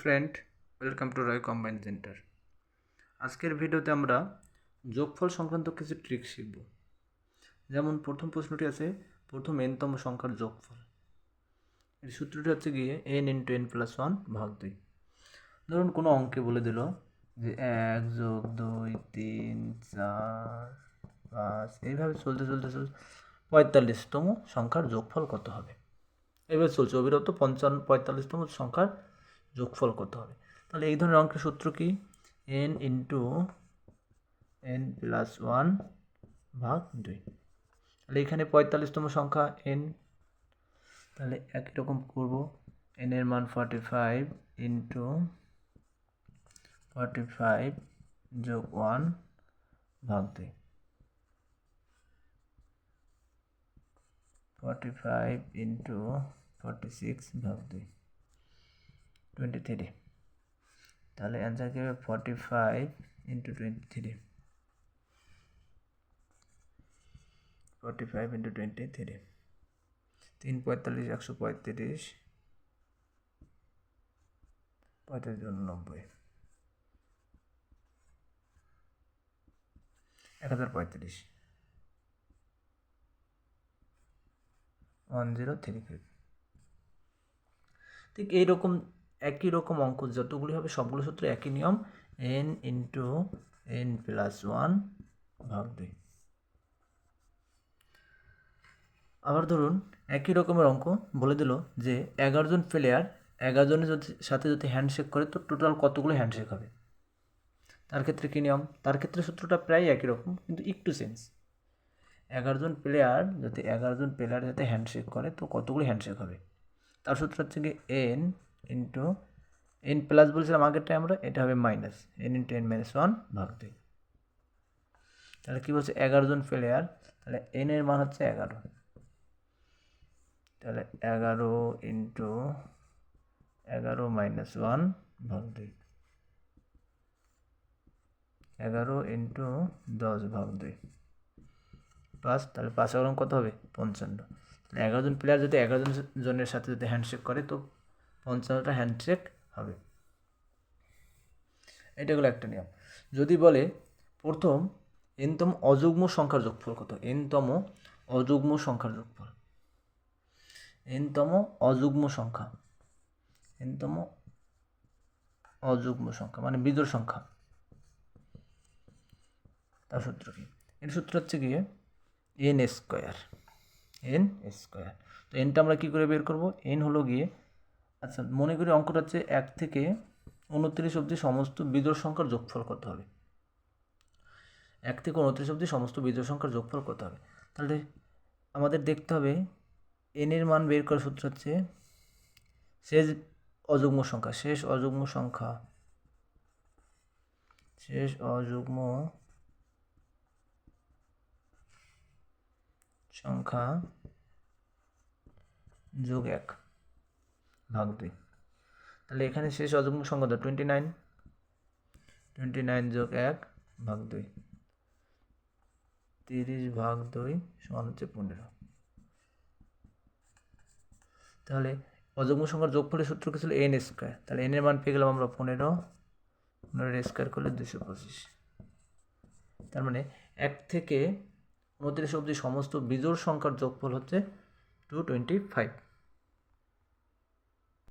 Friend, welcome to Roy combine centre. আজকের ভিডিওতে আমরা যোগফল সংক্রান্ত কিছু ট্রিক শিখব। যেমন প্রথম প্রশ্নটি আছে প্রথম এনতম সংখ্যার যোগফল। এর সূত্রটি হচ্ছে গিয়ে n ইন্টু n প্লাস 1 ভাগ 2। ধরুন কোনো অঙ্কে বলে দিল যে 1 যোগ 2 3 4 5 এইভাবে চলতে 45তম সংখ্যার যোগফল কত হবে। এভাবে চলছে অবিরত 45তম সংখ্যার যোগফল কত হবে। তাহলে এই ধরনের অঙ্কের সূত্র কি? n ইন্টু n প্লাস 1 ভাগ 2। তাহলে এখানে 45তম সংখ্যা n, তাহলে একই রকম করব। n এর মান 45 ইন্টু 45 যোগ 1 ভাগ 2। 45 ইন্টু 46 ভাগ 2 23। তাহলে অ্যান্সার কি হবে 45 ইন্টু 23। 45 ইন্টু 23, 3 45 135, 35 90, 1035, 1035। ঠিক এইরকম একই রকম অঙ্ক যতগুলি হবে সবগুলো সূত্র একই নিয়ম, n ইন্টু n প্লাস 1 ভাগ 2। আবার ধরুন একই রকমের অঙ্ক বলে দিল যে 11 জন প্লেয়ার 11 জনের সাথে যদি হ্যান্ডশেক করে তো টোটাল কতগুলো হ্যান্ডশেক হবে। তার ক্ষেত্রে কী নিয়ম? তার ক্ষেত্রে সূত্রটা প্রায় একই রকম কিন্তু একটু চেঞ্জ। 11 জন প্লেয়ার যাতে হ্যান্ডশেক করে তো কতগুলো হ্যান্ডশেক হবে। তার সূত্র হচ্ছে কি n ইন্টু n প্লাস বলছিলাম আগেরটাই আমরা, এটা হবে minus n into n minus 1 ভাগ 2। তাহলে কী বলছে 11 জন প্লেয়ার, তাহলে n এর মান হচ্ছে 11, তাহলে 11 ইন্টু 11 মাইনাস 1 ভাগ 2, 11 ইন্টু 10 ভাগ 2 5। তাহলে 5 11 কত হবে 55। তাহলে 11 জন প্লেয়ার যদি 11 জনের সাথে যদি হ্যান্ডশেক করে তো 55টা হ্যান্ডশেক হবে। এটা হলো একটা নিয়ম। যদি বলে প্রথম এনতম অযুগ্ম সংখ্যার যোগফল কত, এনতম অযুগ্ম সংখ্যার যোগফল, এনতম অযুগ্ম সংখ্যা, এনতম অযুগ্ম সংখ্যা মানে বিজোড় সংখ্যা, তার সূত্র কি? এর সূত্র হচ্ছে গিয়ে n স্কোয়ার, n স্কোয়ার। তো এনটা আমরা কী করে বের করব? n হলো গিয়ে, আচ্ছা মনে করি অঙ্কটা হচ্ছে 1 থেকে 29 অবধি সমস্ত বিজোড় সংখ্যার যোগফল কত হবে। 1 থেকে 29 অবধি সমস্ত বিজোড় সংখ্যার যোগফল কত হবে। তাহলে আমাদের দেখতে হবে n এর মান বের করার সূত্র হচ্ছে শেষ অযুগ্ম সংখ্যা, শেষ অযুগ্ম সংখ্যা, শেষ অযুগ্ম সংখ্যা যোগ 1 ভাগ 2। তাহলে এখানে শেষ অযুগ্ম সংখ্যা তো 29, 29 যোগ 1 ভাগ 2, 30 ভাগ 2 সমান হচ্ছে 15। তাহলে অযুগ্ম সংখ্যার যোগফলের সূত্র কি ছিল? n square. তাহলে n এর মান পেয়ে গেলাম আমরা 15, 15 স্কোয়ার করলে 225। তার মানে 1 থেকে 29 অবধি সমস্ত বিজোড় সংখ্যার যোগফল হচ্ছে 225।